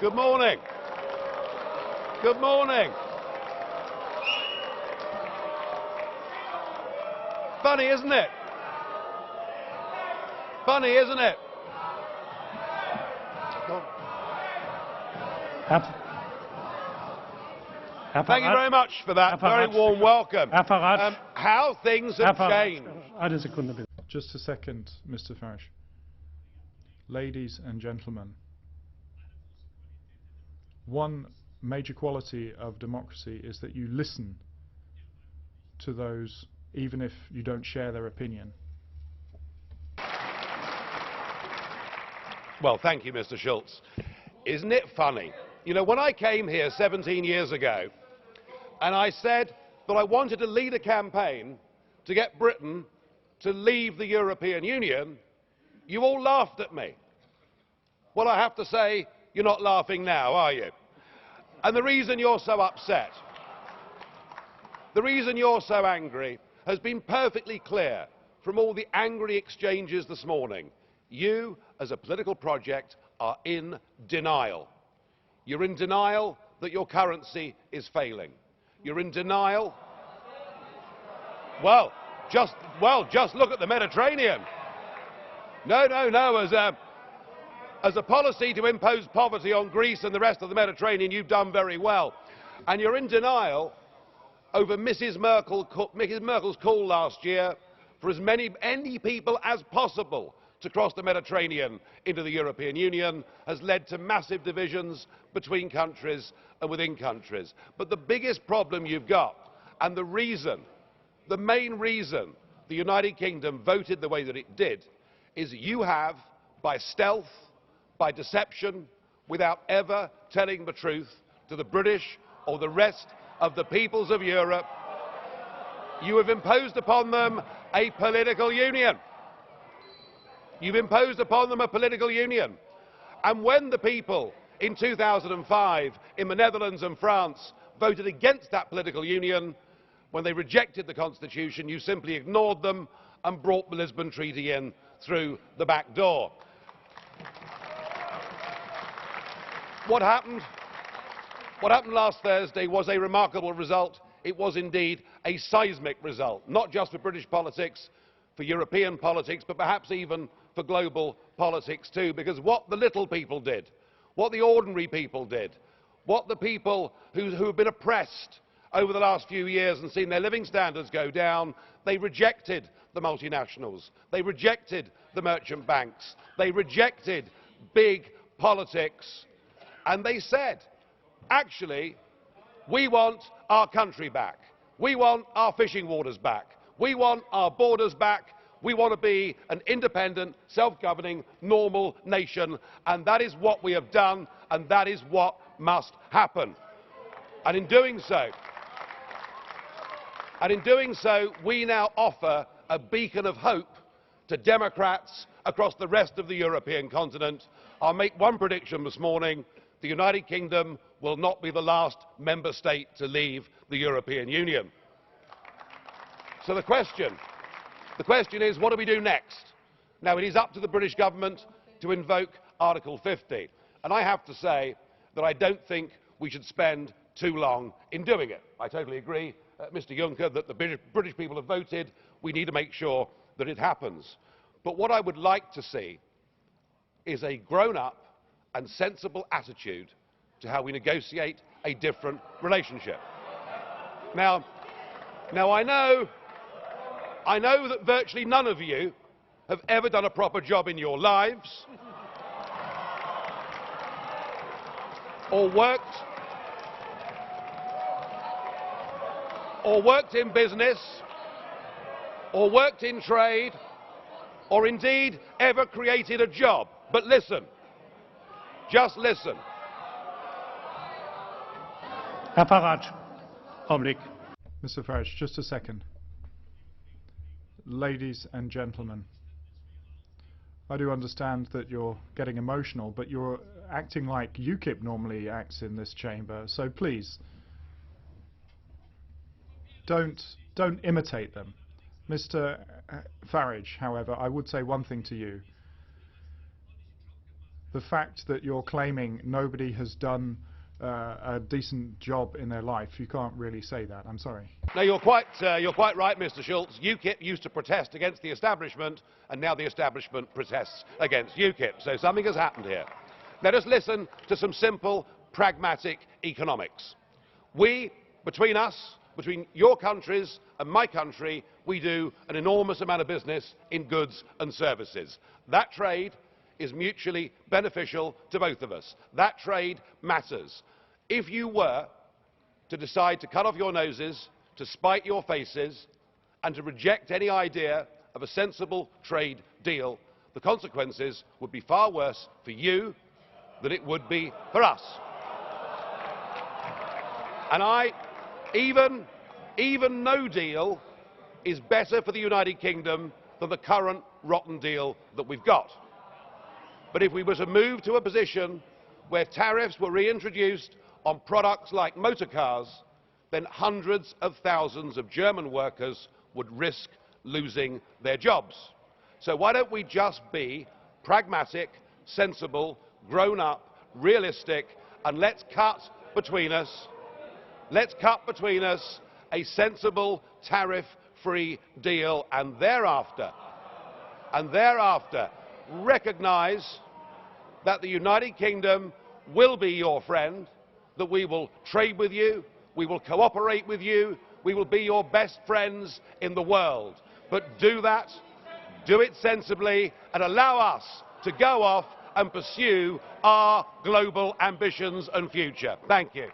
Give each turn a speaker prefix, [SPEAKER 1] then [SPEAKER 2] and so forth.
[SPEAKER 1] Good morning. Good morning. Funny, isn't it? Funny, isn't it? Thank you very much for that very warm welcome. How things have changed.
[SPEAKER 2] Just a second, Mr. Farage. Ladies and gentlemen, one major quality of democracy is that you listen to those even if you don't share their opinion.
[SPEAKER 1] Well, thank you, Mr. Schultz. Isn't it funny? You know, when I came here 17 years ago, and I said that I wanted to lead a campaign to get Britain to leave the European Union, you all laughed at me. Well, I have to say, you're not laughing now, are you? And the reason you're so upset, the reason you're so angry, has been perfectly clear from all the angry exchanges this morning. You, as a political project, are in denial. You're in denial that your currency is failing. You're in denial. Well, just look at the Mediterranean. No, as a policy to impose poverty on Greece and the rest of the Mediterranean, you've done very well. And you're in denial over Mrs. Merkel's call last year for as many people as possible to cross the Mediterranean into the European Union has led to massive divisions between countries and within countries. But the biggest problem you've got, and the main reason the United Kingdom voted the way that it did, is you have, by stealth, by deception, without ever telling the truth to the British or the rest of the peoples of Europe, you have imposed upon them a political union. You've imposed upon them a political union. And when the people in 2005 in the Netherlands and France voted against that political union, when they rejected the Constitution, you simply ignored them and brought the Lisbon Treaty in through the back door. What happened last Thursday was a remarkable result. It was indeed a seismic result, not just for British politics, for European politics, but perhaps even for global politics too, because what the little people did, what the ordinary people did, what the people who have been oppressed over the last few years and seen their living standards go down, they rejected the multinationals, they rejected the merchant banks, they rejected big politics, and they said, actually, we want our country back. We want our fishing waters back. We want our borders back. We want to be an independent, self-governing, normal nation. And that is what we have done, and that is what must happen. And in doing so, we now offer a beacon of hope to Democrats across the rest of the European continent. I'll make one prediction this morning. The United Kingdom will not be the last member state to leave the European Union. So the question is, what do we do next? Now, it is up to the British government to invoke Article 50. And I have to say that I don't think we should spend too long in doing it. I totally agree, Mr. Juncker, that the British people have voted. We need to make sure that it happens. But what I would like to see is a grown-up and sensible attitude to how we negotiate a different relationship. Now I know that virtually none of you have ever done a proper job in your lives, or worked in business, or worked in trade, or indeed ever created a job. But listen. Just listen.
[SPEAKER 2] Herr Farage, Augenblick. Mr. Farage, just a second. Ladies and gentlemen, I do understand that you're getting emotional, but you're acting like UKIP normally acts in this chamber, so please, don't imitate them. Mr. Farage, however, I would say one thing to you. the fact that you're claiming nobody has done a decent job in their life, you can't really say that. I'm sorry.
[SPEAKER 1] No, you're quite right, Mr. Schultz. UKIP used to protest against the establishment, and now the establishment protests against UKIP. So something has happened here. Let us listen to some simple, pragmatic economics. We, between us, between your countries and my country, we do an enormous amount of business in goods and services. That trade is mutually beneficial to both of us. That trade matters. If you were to decide to cut off your noses, to spite your faces, and to reject any idea of a sensible trade deal, the consequences would be far worse for you than it would be for us. And even no deal is better for the United Kingdom than the current rotten deal that we've got. But if we were to move to a position where tariffs were reintroduced on products like motor cars, then hundreds of thousands of German workers would risk losing their jobs. So why don't we just be pragmatic, sensible, grown-up, realistic, and let's cut between us a sensible tariff-free deal, and thereafter recognise that the United Kingdom will be your friend, that we will trade with you, we will cooperate with you, we will be your best friends in the world. But do that, do it sensibly, and allow us to go off and pursue our global ambitions and future. Thank you.